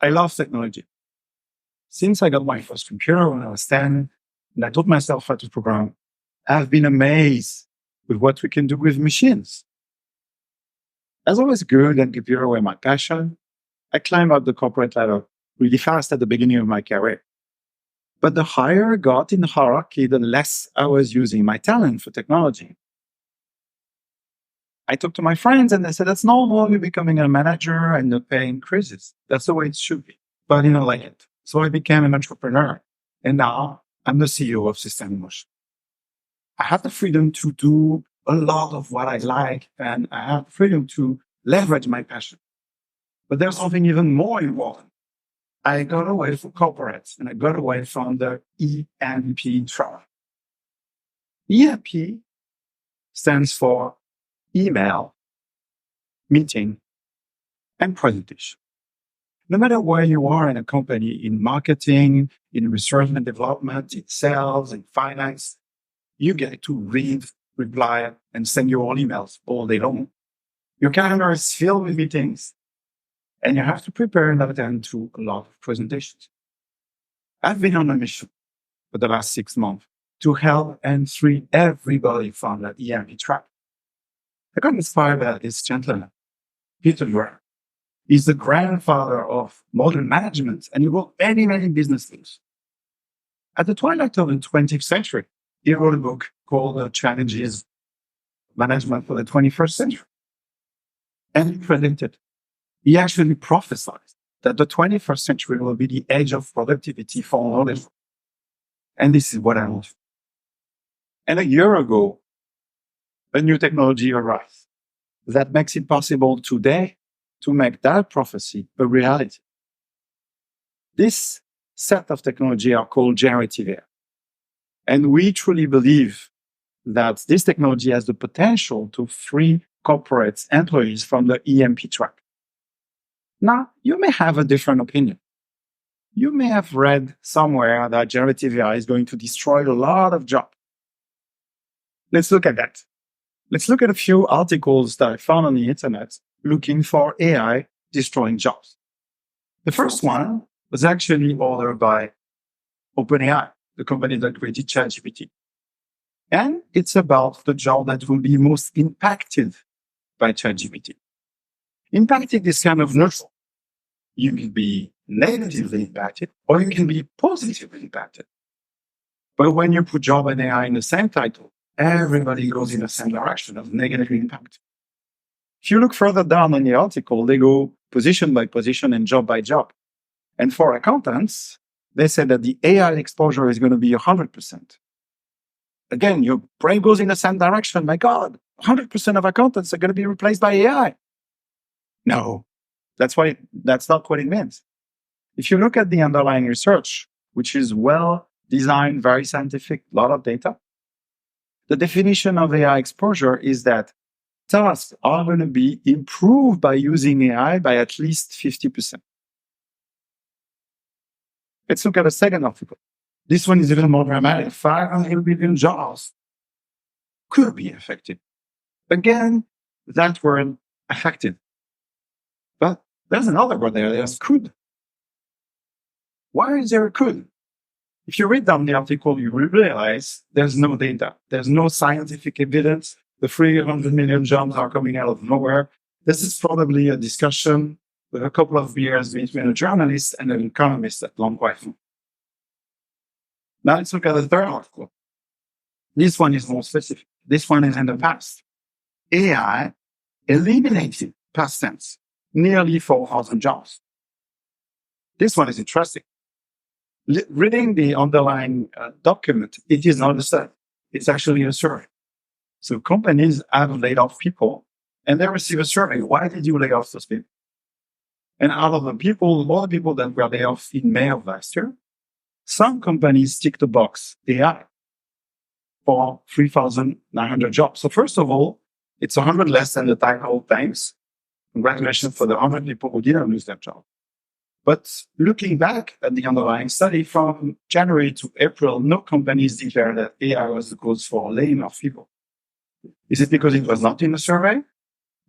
I love technology. Since I got my first computer when I was 10, and I taught myself how to program, I've been amazed with what we can do with machines. As always, good and computer were my passion. I climbed up the corporate ladder really fast at the beginning of my career. But the higher I got in the hierarchy, the less I was using my talent for technology. I talked to my friends and they said, that's normal, you're becoming a manager and the pay increases. That's the way it should be. But I didn't like it. So I became an entrepreneur. And now I'm the CEO of Stephane Monsallier. I have the freedom to do a lot of what I like, and I have the freedom to leverage my passion. But there's something even more important. I got away from corporates and I got away from the EMP trap. EMP stands for email, meeting, and presentation. No matter where you are in a company, in marketing, in research and development, in sales, in finance, you get to read, reply, and send your own emails all day long. Your calendar is filled with meetings, and you have to prepare and attend to a lot of presentations. I've been on a mission for the last 6 months to help and free everybody from that EMP trap. I got inspired by this gentleman, Peter Drucker. He's the grandfather of modern management, and he wrote many, many business books. At the twilight of the 20th century, he wrote a book called Challenges Management for the 21st Century. And he predicted, he actually prophesied that the 21st century will be the age of productivity for knowledge. And this is what I want. And a year ago, a new technology arrived that makes it possible today to make that prophecy a reality. This set of technology are called Generative AI. And we truly believe that this technology has the potential to free corporate employees from the EMP trap. Now, you may have a different opinion. You may have read somewhere that generative AI is going to destroy a lot of jobs. Let's look at that. Let's look at a few articles that I found on the internet looking for AI destroying jobs. The first one was actually ordered by OpenAI, the company that created ChatGPT. And it's about the job that will be most impacted by ChatGPT. Impacted is kind of neutral. You can be negatively impacted or you can be positively impacted. But when you put job and AI in the same title, everybody goes in the same direction of negative impact. If you look further down in the article, they go position by position and job by job. And for accountants, they said that the AI exposure is going to be 100%. Again, your brain goes in the same direction. My God, 100% of accountants are going to be replaced by AI. No, that's not what it means. If you look at the underlying research, which is well designed, very scientific, a lot of data, the definition of AI exposure is that tasks are going to be improved by using AI by at least 50%. Let's look at a second article. This one is even more dramatic. 500 billion jobs could be affected. Again, that word affected. But there's another word there. There's could. Why is there a could? If you read down the article, you will realize there's no data. There's no scientific evidence. The 300 million jobs are coming out of nowhere. This is probably a discussion with a couple of beers between a journalist and an economist at Long Wi-Fi. Now let's look at the third article. This one is more specific. This one is in the past. AI eliminated, past tense, nearly 4,000 jobs. This one is interesting. Reading the underlying document, it is not a study. It's actually a survey. So companies have laid off people and they receive a survey. Why did you lay off those people? And out of the people, all the people that were laid off in May of last year, some companies tick the box AI for 3,900 jobs. So first of all, it's 100 less than the title times. Congratulations for the 100 people who didn't lose their job. But looking back at the underlying study, from January to April, no companies declared that AI was the cause for laying off people. Is it because it was not in the survey?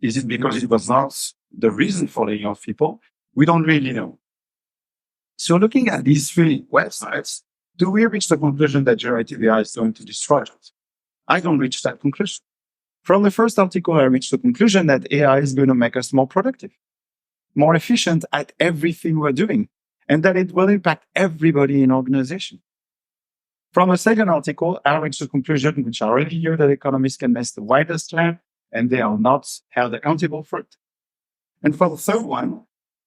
Is it because it was not the reason for laying off people? We don't really know. So looking at these three websites, do we reach the conclusion that generative AI is going to destroy us? I don't reach that conclusion. From the first article, I reached the conclusion that AI is going to make us more productive, more efficient at everything we're doing, and that it will impact everybody in organization. From the second article, I reached the conclusion, which I already hear, that economists can mess the widest land and they are not held accountable for it. And for the third one,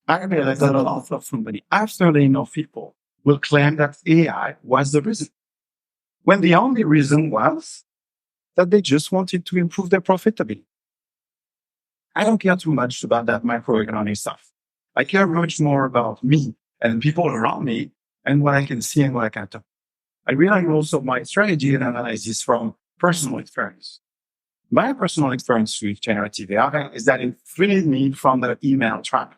I realized that a lot of companies, after laying off people, will claim that AI was the reason, when the only reason was that they just wanted to improve their profitability. I don't care too much about that macroeconomic stuff. I care much more about me and people around me and what I can see and what I can do. I realize also my strategy and analysis from personal experience. My personal experience with generative AI is that it freed me from the email trap.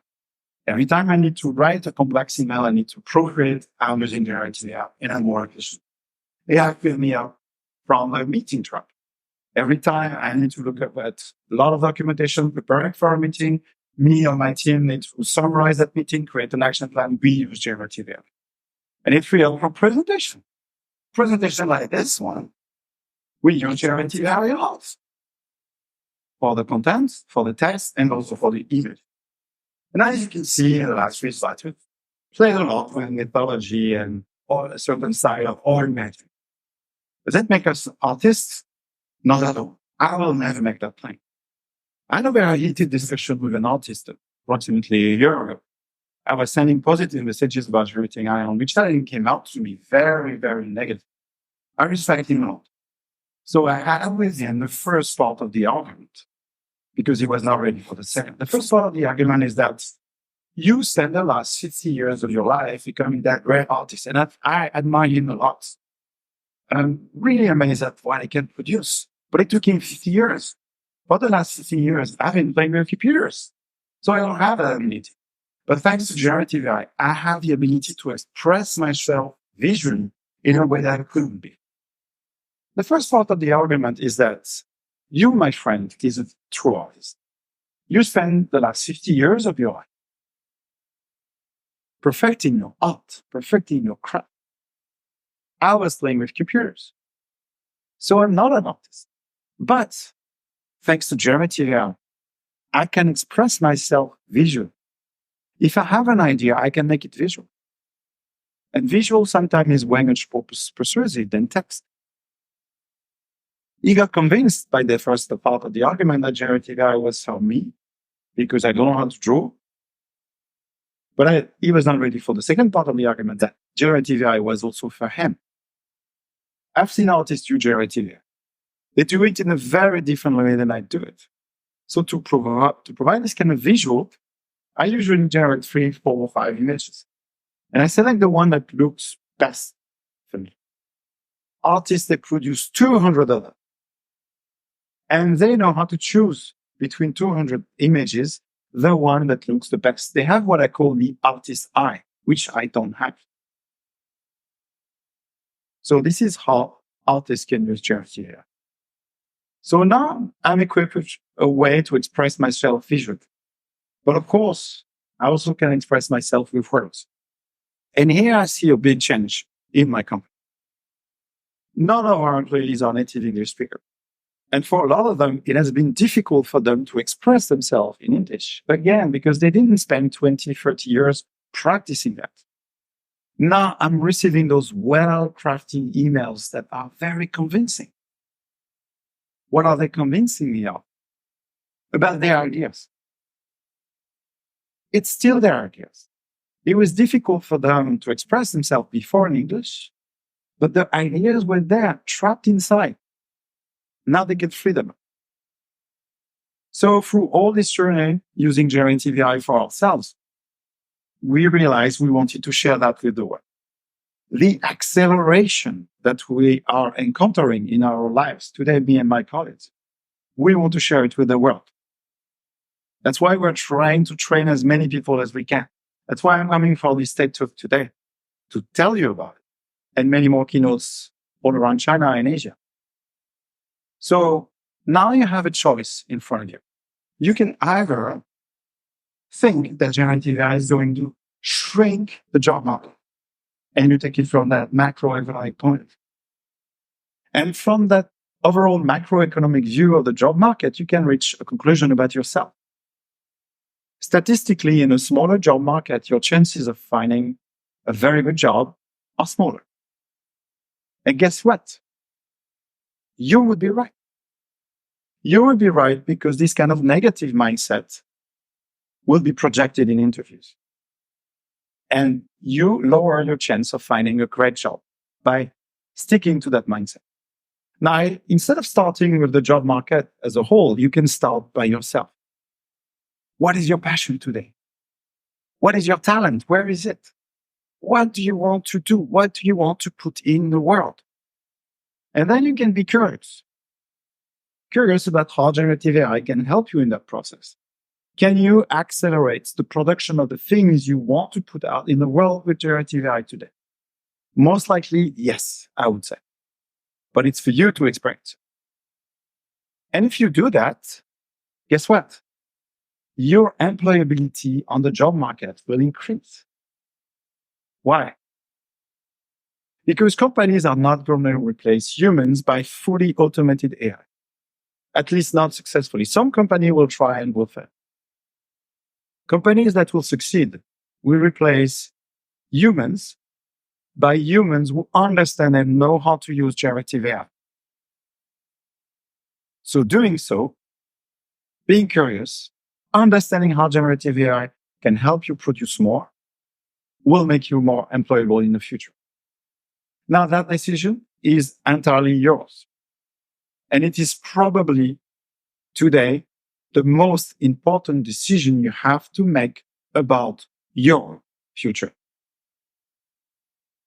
Every time I need to write a complex email, I need to proofread, I'm using generative AI and I'm more efficient. AI freed me up from a meeting trap. Every time I need to look at a lot of documentation, preparing for a meeting, me or my team need to summarize that meeting, create an action plan, we use generative AI. And it freed up for presentation. Presentation like this one, we use generative AI a lot. For the content, for the text, and also for the image. And as you can see in the last three slides, we played a lot with mythology and a certain side of our imagery. Does that make us artists? Not at all. I will never make that claim. I had a very heated discussion with an artist approximately a year ago. I was sending positive messages about generative AI, on which side came out to be very, very negative. I respect him a lot. So I had with him the first part of the argument, because he was not ready for the second. The first part of the argument is that you spend the last 50 years of your life becoming that great artist. And I admire him a lot. I'm really amazed at what he can produce. But it took him 50 years. For the last 50 years, I've been playing with computers. So I don't have that ability. But thanks to generative AI, I have the ability to express myself visually in a way that I couldn't be. The first part of the argument is that you, my friend, is a true artist. You spend the last 50 years of your life perfecting your art, perfecting your craft. I was playing with computers. So I'm not an artist. But thanks to generative AI, I can express myself visually. If I have an idea, I can make it visual. And visual sometimes is way much more persuasive than text. He got convinced by the first part of the argument that generative AI was for me because I don't know how to draw. But he was not ready for the second part of the argument that generative AI was also for him. I've seen artists use generative AI. They do it in a very different way than I do it. So to provide this kind of visual, I usually generate 3, 4, or 5 images. And I select the one that looks best for me. Artists, they produce 200 of them. And they know how to choose between 200 images, the one that looks the best. They have what I call the artist eye, which I don't have. So this is how artists can use generative AI. So now I'm equipped with a way to express myself visually. But of course, I also can express myself with words. And here I see a big change in my company. None of our employees are native English speakers. And for a lot of them, it has been difficult for them to express themselves in English. Again, because they didn't spend 20, 30 years practicing that. Now I'm receiving those well-crafted emails that are very convincing. What are they convincing me of? About their ideas. It's still their ideas. It was difficult for them to express themselves before in English, but the ideas were there, trapped inside. Now they get freedom. So through all this journey, using generative AI for ourselves, we realized we wanted to share that with the world. The acceleration that we are encountering in our lives today, me and my colleagues, we want to share it with the world. That's why we're trying to train as many people as we can. That's why I'm coming for this TED Talk today, to tell you about it, and many more keynotes all around China and Asia. So now you have a choice in front of you. You can either think that generative AI is going to shrink the job market. And you take it from that macroeconomic point. And from that overall macroeconomic view of the job market, you can reach a conclusion about yourself. Statistically, in a smaller job market, your chances of finding a very good job are smaller. And guess what? You would be right. You would be right because this kind of negative mindset will be projected in interviews. And you lower your chance of finding a great job by sticking to that mindset. Now, instead of starting with the job market as a whole, you can start by yourself. What is your passion today? What is your talent? Where is it? What do you want to do? What do you want to put in the world? And then you can be curious. Curious about how generative AI can help you in that process. Can you accelerate the production of the things you want to put out in the world with generative AI today? Most likely, yes, I would say. But it's for you to experience. And if you do that, guess what? Your employability on the job market will increase. Why? Because companies are not going to replace humans by fully automated AI. At least not successfully. Some companies will try and will fail. Companies that will succeed will replace humans by humans who understand and know how to use generative AI. So doing so, being curious, understanding how generative AI can help you produce more, will make you more employable in the future. Now, that decision is entirely yours. And it is probably today the most important decision you have to make about your future.